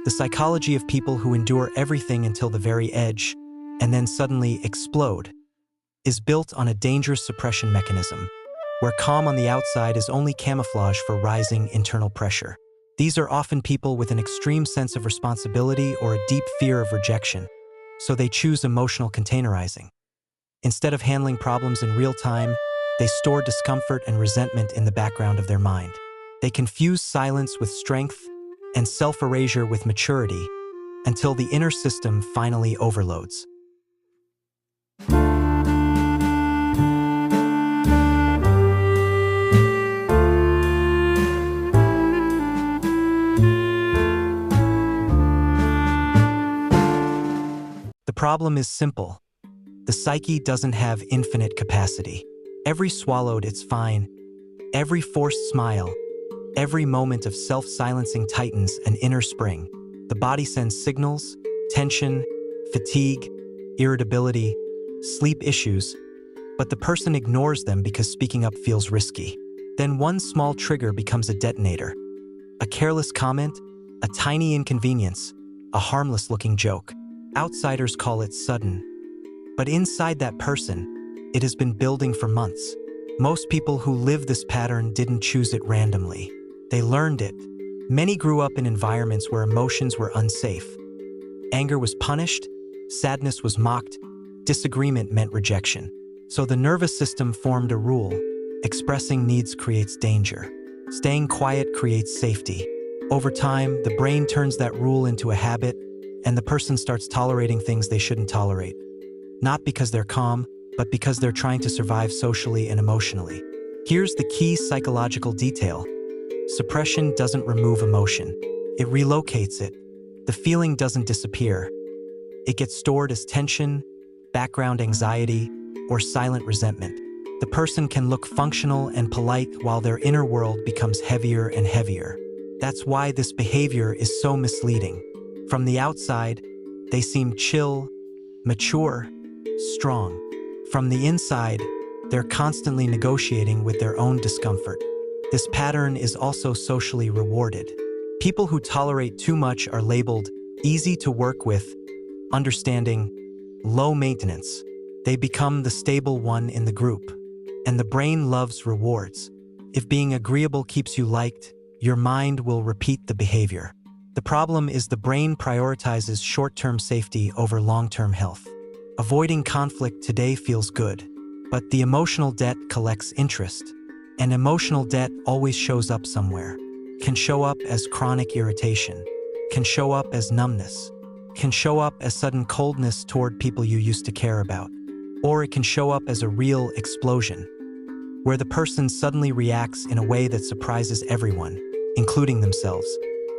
The psychology of people who endure everything until the very edge and then suddenly explode is built on a dangerous suppression mechanism, where calm on the outside is only camouflage for rising internal pressure. These are often people with an extreme sense of responsibility or a deep fear of rejection, so they choose emotional containerizing. Instead of handling problems in real time, they store discomfort and resentment in the background of their mind. They confuse silence with strength and self-erasure with maturity until the inner system finally overloads. The problem is simple. The psyche doesn't have infinite capacity. Every swallowed, it's fine. Every forced smile, every moment of self-silencing tightens an inner spring. The body sends signals, tension, fatigue, irritability, sleep issues, but the person ignores them because speaking up feels risky. Then one small trigger becomes a detonator. A careless comment, a tiny inconvenience, a harmless-looking joke. Outsiders call it sudden, but inside that person, it has been building for months. Most people who live this pattern didn't choose it randomly. They learned it. Many grew up in environments where emotions were unsafe. Anger was punished, sadness was mocked, disagreement meant rejection. So the nervous system formed a rule: expressing needs creates danger. Staying quiet creates safety. Over time, the brain turns that rule into a habit, and the person starts tolerating things they shouldn't tolerate. Not because they're calm, but because they're trying to survive socially and emotionally. Here's the key psychological detail. Suppression doesn't remove emotion. It relocates it. The feeling doesn't disappear. It gets stored as tension, background anxiety, or silent resentment. The person can look functional and polite while their inner world becomes heavier and heavier. That's why this behavior is so misleading. From the outside, they seem chill, mature, strong. From the inside, they're constantly negotiating with their own discomfort. This pattern is also socially rewarded. People who tolerate too much are labeled easy to work with, understanding, low maintenance. They become the stable one in the group. And the brain loves rewards. If being agreeable keeps you liked, your mind will repeat the behavior. The problem is the brain prioritizes short-term safety over long-term health. Avoiding conflict today feels good, but the emotional debt collects interest. And emotional debt always shows up somewhere. Can show up as chronic irritation, can show up as numbness, can show up as sudden coldness toward people you used to care about. Or it can show up as a real explosion, where the person suddenly reacts in a way that surprises everyone, including themselves.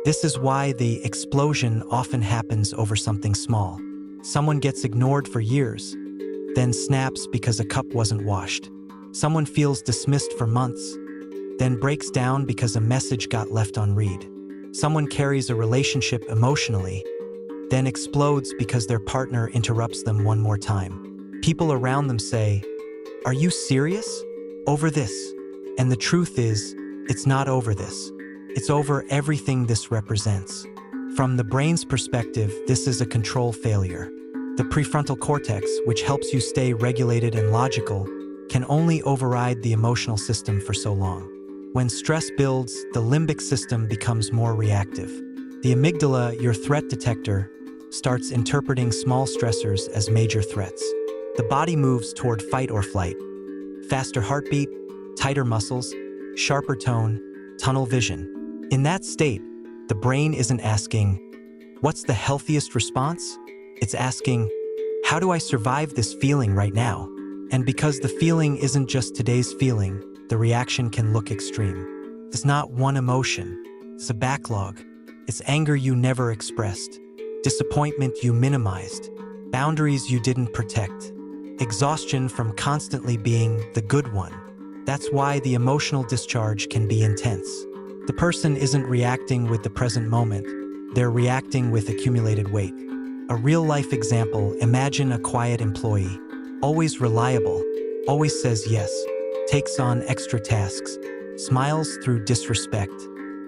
This is why the explosion often happens over something small. Someone gets ignored for years, then snaps because a cup wasn't washed. Someone feels dismissed for months, then breaks down because a message got left unread. Someone carries a relationship emotionally, then explodes because their partner interrupts them one more time. People around them say, "Are you serious? Over this?" And the truth is, it's not over this. It's over everything this represents. From the brain's perspective, this is a control failure. The prefrontal cortex, which helps you stay regulated and logical, can only override the emotional system for so long. When stress builds, the limbic system becomes more reactive. The amygdala, your threat detector, starts interpreting small stressors as major threats. The body moves toward fight or flight. Faster heartbeat, tighter muscles, sharper tone, tunnel vision. In that state, the brain isn't asking, "What's the healthiest response?" It's asking, "How do I survive this feeling right now?" And because the feeling isn't just today's feeling, the reaction can look extreme. It's not one emotion. It's a backlog. It's anger you never expressed, disappointment you minimized, boundaries you didn't protect, exhaustion from constantly being the good one. That's why the emotional discharge can be intense. The person isn't reacting with the present moment. They're reacting with accumulated weight. A real-life example, imagine a quiet employee, always reliable, always says yes, takes on extra tasks, smiles through disrespect,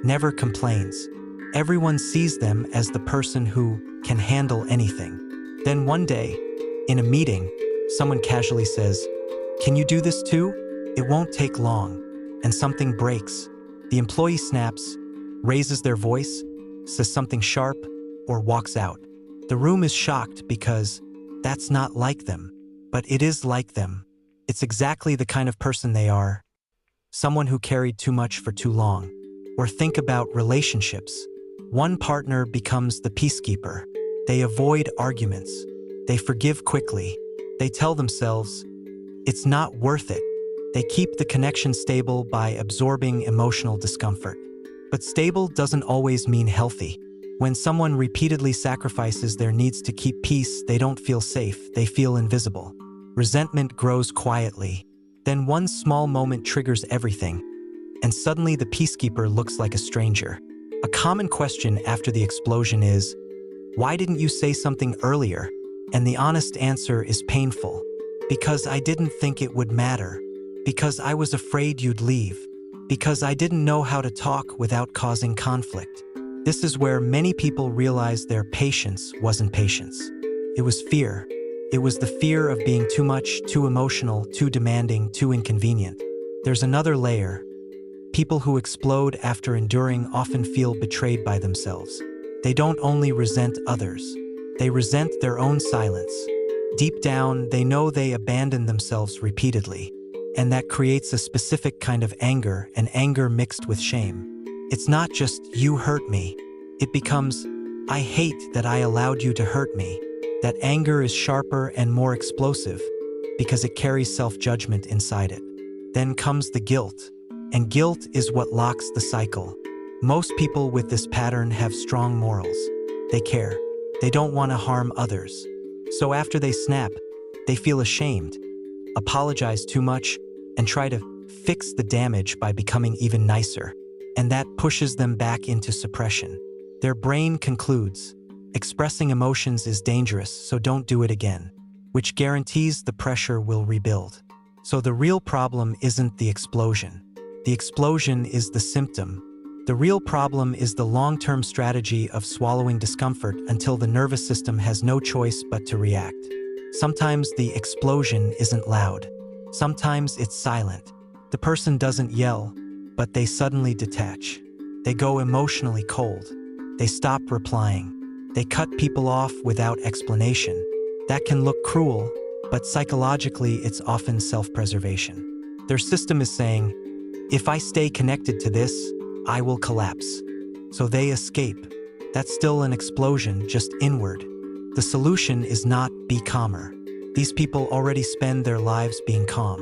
never complains. Everyone sees them as the person who can handle anything. Then one day, in a meeting, someone casually says, "Can you do this too? It won't take long." And something breaks. The employee snaps, raises their voice, says something sharp, or walks out. The room is shocked because that's not like them. But it is like them. It's exactly the kind of person they are. Someone who carried too much for too long. Or think about relationships. One partner becomes the peacekeeper. They avoid arguments. They forgive quickly. They tell themselves, it's not worth it. They keep the connection stable by absorbing emotional discomfort. But stable doesn't always mean healthy. When someone repeatedly sacrifices their needs to keep peace, they don't feel safe, they feel invisible. Resentment grows quietly. Then one small moment triggers everything, and suddenly the peacekeeper looks like a stranger. A common question after the explosion is, "Why didn't you say something earlier?" And the honest answer is painful. "Because I didn't think it would matter. Because I was afraid you'd leave. Because I didn't know how to talk without causing conflict." This is where many people realize their patience wasn't patience. It was fear. It was the fear of being too much, too emotional, too demanding, too inconvenient. There's another layer. People who explode after enduring often feel betrayed by themselves. They don't only resent others. They resent their own silence. Deep down, they know they abandoned themselves repeatedly. And that creates a specific kind of anger, an anger mixed with shame. It's not just, "You hurt me." It becomes, "I hate that I allowed you to hurt me." That anger is sharper and more explosive because it carries self-judgment inside it. Then comes the guilt, and guilt is what locks the cycle. Most people with this pattern have strong morals. They care. They don't want to harm others. So after they snap, they feel ashamed, apologize too much, and try to fix the damage by becoming even nicer. And that pushes them back into suppression. Their brain concludes, expressing emotions is dangerous, so don't do it again, which guarantees the pressure will rebuild. So the real problem isn't the explosion. The explosion is the symptom. The real problem is the long-term strategy of swallowing discomfort until the nervous system has no choice but to react. Sometimes the explosion isn't loud. Sometimes it's silent. The person doesn't yell, but they suddenly detach. They go emotionally cold. They stop replying. They cut people off without explanation. That can look cruel, but psychologically it's often self-preservation. Their system is saying, if I stay connected to this, I will collapse. So they escape. That's still an explosion, just inward. The solution is not be calmer. These people already spend their lives being calm.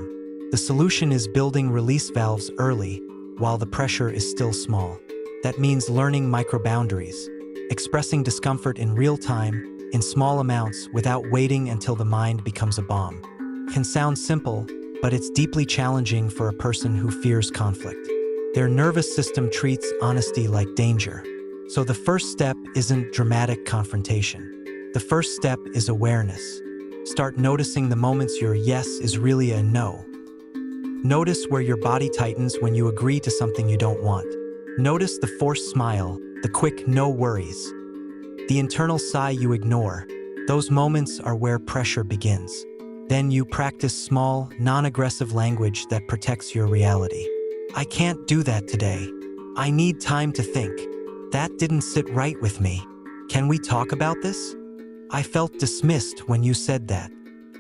The solution is building release valves early, while the pressure is still small. That means learning micro-boundaries, expressing discomfort in real time, in small amounts, without waiting until the mind becomes a bomb. Can sound simple, but it's deeply challenging for a person who fears conflict. Their nervous system treats honesty like danger. So the first step isn't dramatic confrontation. The first step is awareness. Start noticing the moments your yes is really a no. Notice where your body tightens when you agree to something you don't want. Notice the forced smile, the quick no worries, the internal sigh you ignore. Those moments are where pressure begins. Then you practice small, non-aggressive language that protects your reality. I can't do that today. I need time to think. That didn't sit right with me. Can we talk about this? I felt dismissed when you said that.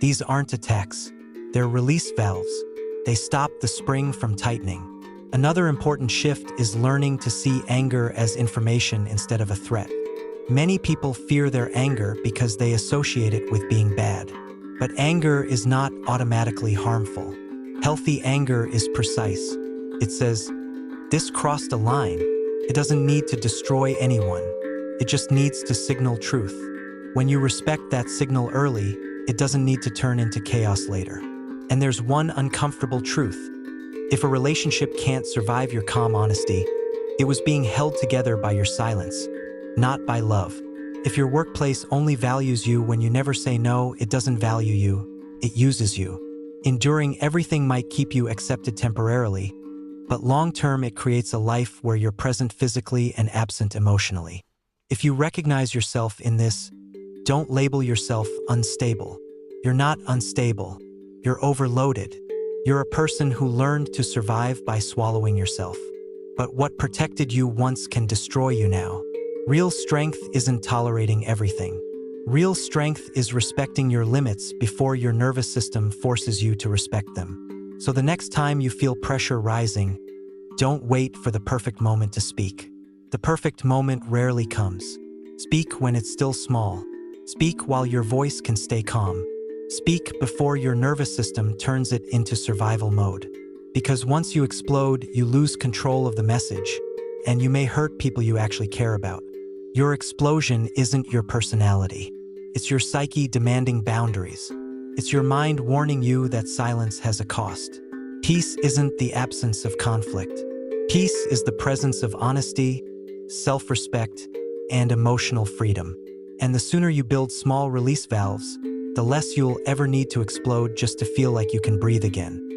These aren't attacks. They're release valves. They stop the spring from tightening. Another important shift is learning to see anger as information instead of a threat. Many people fear their anger because they associate it with being bad. But anger is not automatically harmful. Healthy anger is precise. It says, this crossed a line. It doesn't need to destroy anyone. It just needs to signal truth. When you respect that signal early, it doesn't need to turn into chaos later. And there's one uncomfortable truth. If a relationship can't survive your calm honesty, it was being held together by your silence, not by love. If your workplace only values you when you never say no, it doesn't value you, it uses you. Enduring everything might keep you accepted temporarily, but long-term it creates a life where you're present physically and absent emotionally. If you recognize yourself in this, don't label yourself unstable. You're not unstable. You're overloaded. You're a person who learned to survive by swallowing yourself. But what protected you once can destroy you now. Real strength isn't tolerating everything. Real strength is respecting your limits before your nervous system forces you to respect them. So the next time you feel pressure rising, don't wait for the perfect moment to speak. The perfect moment rarely comes. Speak when it's still small. Speak while your voice can stay calm. Speak before your nervous system turns it into survival mode. Because once you explode, you lose control of the message, and you may hurt people you actually care about. Your explosion isn't your personality. It's your psyche demanding boundaries. It's your mind warning you that silence has a cost. Peace isn't the absence of conflict. Peace is the presence of honesty, self-respect, and emotional freedom. And the sooner you build small release valves, the less you'll ever need to explode just to feel like you can breathe again.